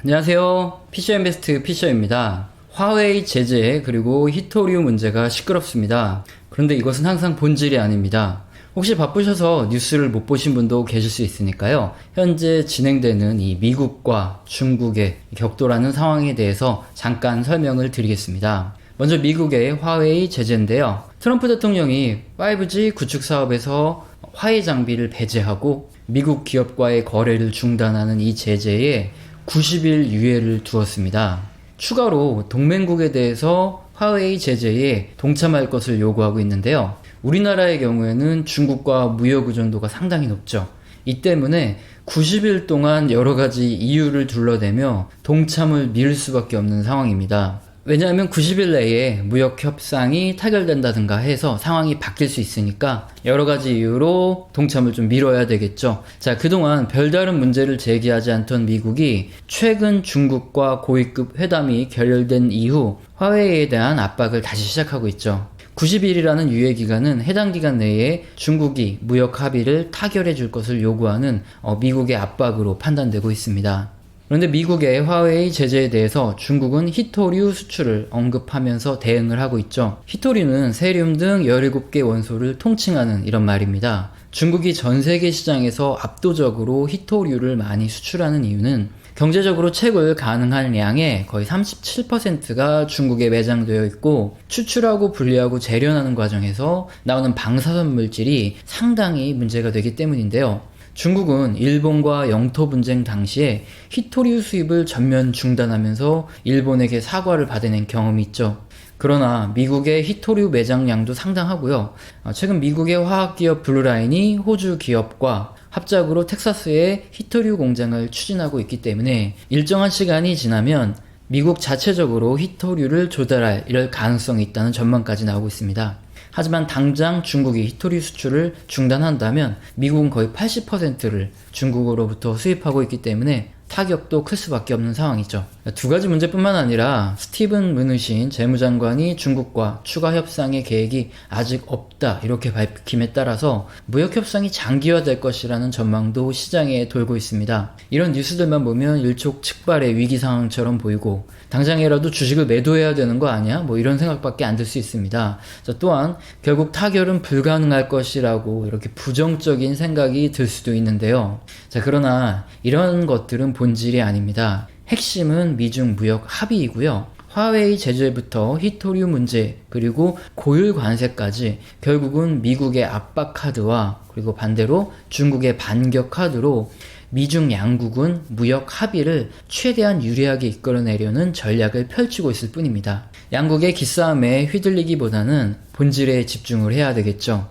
안녕하세요. 피셔인베스트 피셔입니다. 화웨이 제재 그리고 히토류 문제가 시끄럽습니다. 그런데 이것은 항상 본질이 아닙니다. 혹시 바쁘셔서 뉴스를 못 보신 분도 계실 수 있으니까요. 현재 진행되는 이 미국과 중국의 격돌하는 상황에 대해서 잠깐 설명을 드리겠습니다. 먼저 미국의 화웨이 제재인데요. 트럼프 대통령이 5G 구축 사업에서 화웨이 장비를 배제하고 미국 기업과의 거래를 중단하는 이 제재에 90일 유예를 두었습니다. 추가로 동맹국에 대해서 화웨이 제재에 동참할 것을 요구하고 있는데요. 우리나라의 경우에는 중국과 무역 의존도가 상당히 높죠. 이 때문에 90일 동안 여러 가지 이유를 둘러대며 동참을 미룰 수밖에 없는 상황입니다. 왜냐하면 90일 내에 무역 협상이 타결된다든가 해서 상황이 바뀔 수 있으니까 여러 가지 이유로 동참을 좀 미뤄야 되겠죠. 자, 그동안 별다른 문제를 제기하지 않던 미국이 최근 중국과 고위급 회담이 결렬된 이후 화웨이에 대한 압박을 다시 시작하고 있죠. 90일이라는 유예 기간은 해당 기간 내에 중국이 무역 합의를 타결해 줄 것을 요구하는 미국의 압박으로 판단되고 있습니다. 그런데 미국의 화웨이 제재에 대해서 중국은 히토류 수출을 언급하면서 대응을 하고 있죠. 히토류는 세륨 등 17개 원소를 통칭하는 이런 말입니다. 중국이 전 세계 시장에서 압도적으로 히토류를 많이 수출하는 이유는 경제적으로 채굴 가능한 양의 거의 37%가 중국에 매장되어 있고 추출하고 분리하고 재련하는 과정에서 나오는 방사선 물질이 상당히 문제가 되기 때문인데요. 중국은 일본과 영토 분쟁 당시에 히토류 수입을 전면 중단하면서 일본에게 사과를 받아낸 경험이 있죠. 그러나 미국의 히토류 매장량도 상당하고요. 최근 미국의 화학기업 블루라인이 호주 기업과 합작으로 텍사스에 히토류 공장을 추진하고 있기 때문에 일정한 시간이 지나면 미국 자체적으로 히토류를 조달할 이럴 가능성이 있다는 전망까지 나오고 있습니다. 하지만 당장 중국이 히토류 수출을 중단한다면 미국은 거의 80%를 중국으로부터 수입하고 있기 때문에 타격도 클 수밖에 없는 상황이죠. 두 가지 문제뿐만 아니라 스티븐 므누신 재무장관이 중국과 추가 협상의 계획이 아직 없다 이렇게 밝힘에 따라서 무역 협상이 장기화될 것이라는 전망도 시장에 돌고 있습니다. 이런 뉴스들만 보면 일촉즉발의 위기 상황처럼 보이고 당장이라도 주식을 매도해야 되는 거 아니야? 이런 생각밖에 안 들 수 있습니다. 또한 결국 타결은 불가능할 것이라고 이렇게 부정적인 생각이 들 수도 있는데요. 그러나 이런 것들은 본질이 아닙니다. 핵심은 미중 무역 합의이고요. 화웨이 제재부터 히토류 문제 그리고 고율 관세까지 결국은 미국의 압박 카드와 그리고 반대로 중국의 반격 카드로 미중 양국은 무역 합의를 최대한 유리하게 이끌어내려는 전략을 펼치고 있을 뿐입니다. 양국의 기싸움에 휘둘리기보다는 본질에 집중을 해야 되겠죠.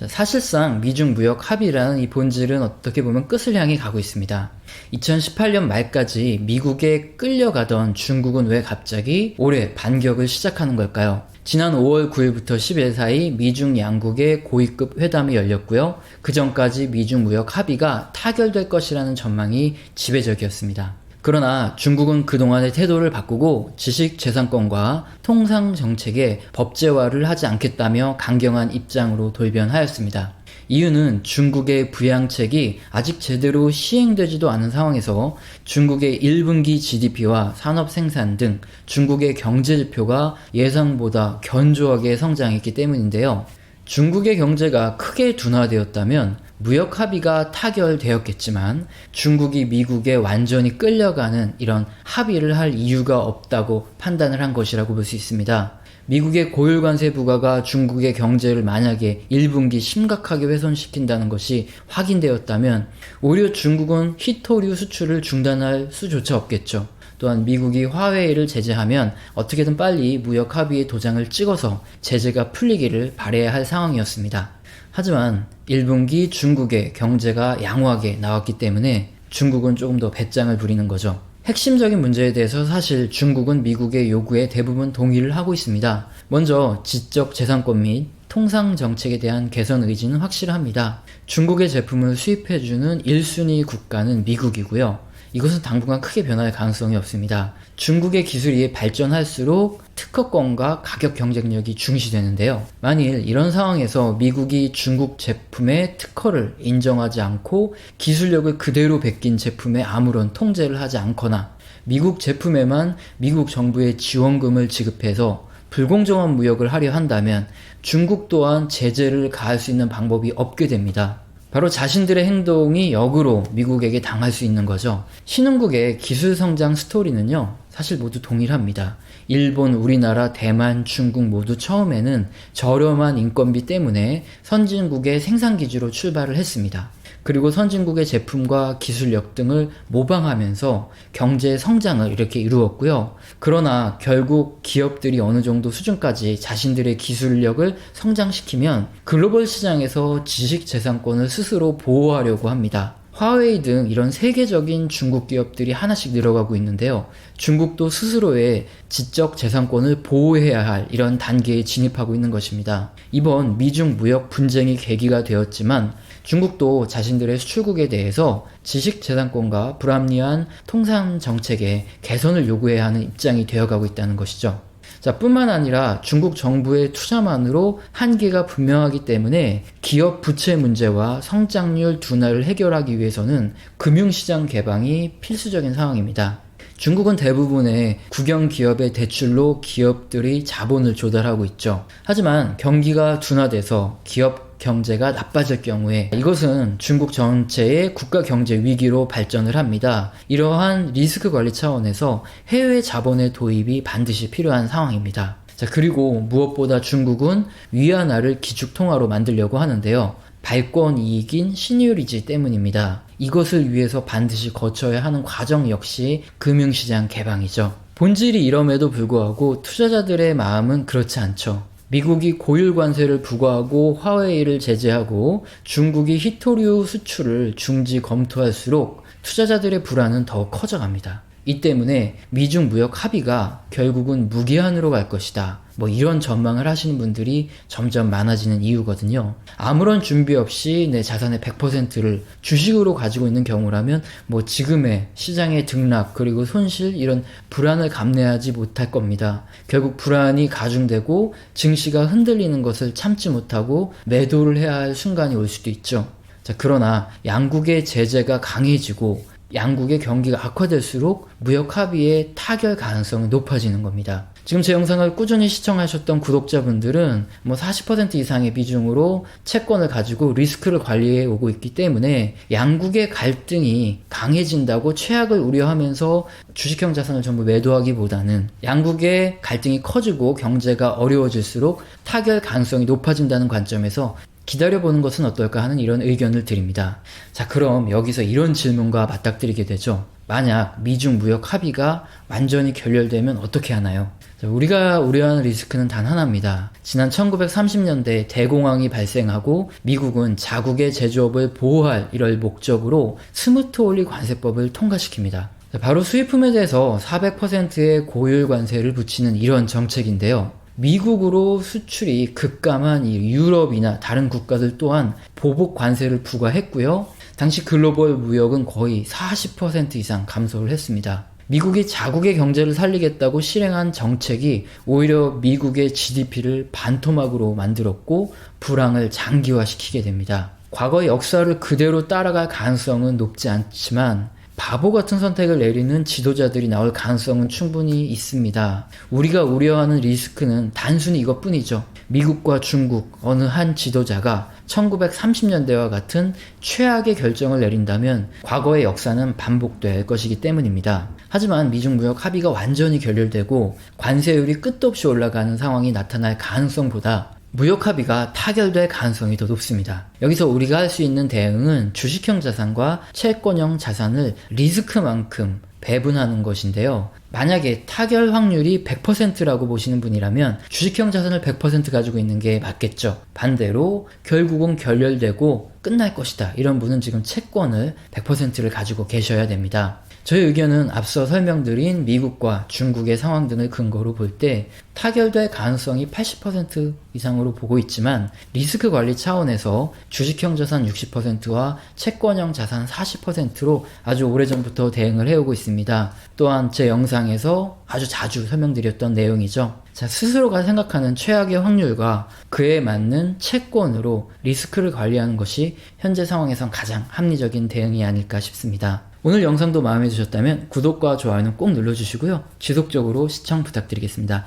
사실상 미중 무역 합의라는 이 본질은 어떻게 보면 끝을 향해 가고 있습니다. 2018년 말까지 미국에 끌려가던 중국은 왜 갑자기 올해 반격을 시작하는 걸까요? 지난 5월 9일부터 10일 사이 미중 양국의 고위급 회담이 열렸고요. 그 전까지 미중 무역 합의가 타결될 것이라는 전망이 지배적이었습니다. 그러나 중국은 그동안의 태도를 바꾸고 지식재산권과 통상정책의 법제화를 하지 않겠다며 강경한 입장으로 돌변하였습니다. 이유는 중국의 부양책이 아직 제대로 시행되지도 않은 상황에서 중국의 1분기 GDP와 산업 생산 등 중국의 경제지표가 예상보다 견조하게 성장했기 때문인데요. 중국의 경제가 크게 둔화되었다면 무역 합의가 타결되었겠지만 중국이 미국에 완전히 끌려가는 이런 합의를 할 이유가 없다고 판단을 한 것이라고 볼 수 있습니다. 미국의 고율 관세 부과가 중국의 경제를 만약에 1분기 심각하게 훼손시킨다는 것이 확인되었다면 오히려 중국은 히토류 수출을 중단할 수조차 없겠죠. 또한 미국이 화웨이를 제재하면 어떻게든 빨리 무역 합의에 도장을 찍어서 제재가 풀리기를 바라야 할 상황이었습니다. 하지만 1분기 중국의 경제가 양호하게 나왔기 때문에 중국은 조금 더 배짱을 부리는 거죠. 핵심적인 문제에 대해서 사실 중국은 미국의 요구에 대부분 동의를 하고 있습니다. 먼저 지적 재산권 및 통상 정책에 대한 개선 의지는 확실합니다. 중국의 제품을 수입해주는 1순위 국가는 미국이고요. 이것은 당분간 크게 변할 가능성이 없습니다. 중국의 기술이 발전할수록 특허권과 가격 경쟁력이 중시되는데요. 만일 이런 상황에서 미국이 중국 제품의 특허를 인정하지 않고 기술력을 그대로 베낀 제품에 아무런 통제를 하지 않거나 미국 제품에만 미국 정부의 지원금을 지급해서 불공정한 무역을 하려 한다면 중국 또한 제재를 가할 수 있는 방법이 없게 됩니다. 바로 자신들의 행동이 역으로 미국에게 당할 수 있는 거죠. 신흥국의 기술 성장 스토리는요, 사실 모두 동일합니다. 일본, 우리나라, 대만, 중국 모두 처음에는 저렴한 인건비 때문에 선진국의 생산기지로 출발을 했습니다. 그리고 선진국의 제품과 기술력 등을 모방하면서 경제 성장을 이렇게 이루었고요. 그러나 결국 기업들이 어느 정도 수준까지 자신들의 기술력을 성장시키면 글로벌 시장에서 지식재산권을 스스로 보호하려고 합니다. 화웨이 등 이런 세계적인 중국 기업들이 하나씩 늘어가고 있는데요. 중국도 스스로의 지적 재산권을 보호해야 할 이런 단계에 진입하고 있는 것입니다. 이번 미중 무역 분쟁이 계기가 되었지만 중국도 자신들의 수출국에 대해서 지식재산권과 불합리한 통상 정책에 개선을 요구해야 하는 입장이 되어가고 있다는 것이죠. 자, 뿐만 아니라 중국 정부의 투자만으로 한계가 분명하기 때문에 기업 부채 문제와 성장률 둔화를 해결하기 위해서는 금융시장 개방이 필수적인 상황입니다. 중국은 대부분의 국영 기업의 대출로 기업들이 자본을 조달하고 있죠. 하지만 경기가 둔화돼서 기업 경제가 나빠질 경우에 이것은 중국 전체의 국가 경제 위기로 발전을 합니다. 이러한 리스크 관리 차원에서 해외 자본의 도입이 반드시 필요한 상황입니다. 자, 그리고 무엇보다 중국은 위안화를 기축통화로 만들려고 하는데요. 발권 이익인 신유리지 때문입니다. 이것을 위해서 반드시 거쳐야 하는 과정 역시 금융시장 개방이죠. 본질이 이럼에도 불구하고 투자자들의 마음은 그렇지 않죠. 미국이 고율 관세를 부과하고 화웨이를 제재하고 중국이 히토류 수출을 중지 검토할수록 투자자들의 불안은 더욱 커져갑니다. 이 때문에 미중 무역 합의가 결국은 무기한으로 갈 것이다. 이런 전망을 하시는 분들이 점점 많아지는 이유거든요. 아무런 준비 없이 내 자산의 100%를 주식으로 가지고 있는 경우라면 지금의 시장의 등락 그리고 손실 이런 불안을 감내하지 못할 겁니다. 결국 불안이 가중되고 증시가 흔들리는 것을 참지 못하고 매도를 해야 할 순간이 올 수도 있죠. 자, 그러나 양국의 제재가 강해지고 양국의 경기가 악화될수록 무역 합의의 타결 가능성이 높아지는 겁니다. 지금 제 영상을 꾸준히 시청하셨던 구독자분들은 40% 이상의 비중으로 채권을 가지고 리스크를 관리해 오고 있기 때문에 양국의 갈등이 강해진다고 최악을 우려하면서 주식형 자산을 전부 매도하기보다는 양국의 갈등이 커지고 경제가 어려워질수록 타결 가능성이 높아진다는 관점에서 기다려보는 것은 어떨까 하는 이런 의견을 드립니다. 자, 그럼 여기서 이런 질문과 맞닥뜨리게 되죠. 만약 미중 무역 합의가 완전히 결렬되면 어떻게 하나요? 자, 우리가 우려하는 리스크는 단 하나입니다. 지난 1930년대 대공황이 발생하고 미국은 자국의 제조업을 보호할 이럴 목적으로 스무트올리 관세법을 통과시킵니다. 자, 바로 수입품에 대해서 400%의 고율 관세를 붙이는 이런 정책인데요. 미국으로 수출이 급감한 이 유럽이나 다른 국가들 또한 보복 관세를 부과했고요. 당시 글로벌 무역은 거의 40% 이상 감소를 했습니다. 미국이 자국의 경제를 살리겠다고 실행한 정책이 오히려 미국의 GDP를 반토막으로 만들었고 불황을 장기화시키게 됩니다. 과거의 역사를 그대로 따라갈 가능성은 높지 않지만 바보 같은 선택을 내리는 지도자들이 나올 가능성은 충분히 있습니다. 우리가 우려하는 리스크는 단순히 이것뿐이죠. 미국과 중국 어느 한 지도자가 1930년대와 같은 최악의 결정을 내린다면 과거의 역사는 반복될 것이기 때문입니다. 하지만 미중 무역 합의가 완전히 결렬되고 관세율이 끝도 없이 올라가는 상황이 나타날 가능성보다 무역 합의가 타결될 가능성이 더 높습니다. 여기서 우리가 할 수 있는 대응은 주식형 자산과 채권형 자산을 리스크만큼 배분하는 것인데요. 만약에 타결 확률이 100%라고 보시는 분이라면 주식형 자산을 100% 가지고 있는 게 맞겠죠. 반대로 결국은 결렬되고 끝날 것이다. 이런 분은 지금 채권을 100%를 가지고 계셔야 됩니다. 저의 의견은 앞서 설명드린 미국과 중국의 상황 등을 근거로 볼 때 타결될 가능성이 80% 이상으로 보고 있지만 리스크 관리 차원에서 주식형 자산 60%와 채권형 자산 40%로 아주 오래전부터 대응을 해오고 있습니다. 또한 제 영상에서 아주 자주 설명드렸던 내용이죠. 자, 스스로가 생각하는 최악의 확률과 그에 맞는 채권으로 리스크를 관리하는 것이 현재 상황에선 가장 합리적인 대응이 아닐까 싶습니다. 오늘 영상도 마음에 드셨다면 구독과 좋아요는 꼭 눌러주시고요. 지속적으로 시청 부탁드리겠습니다.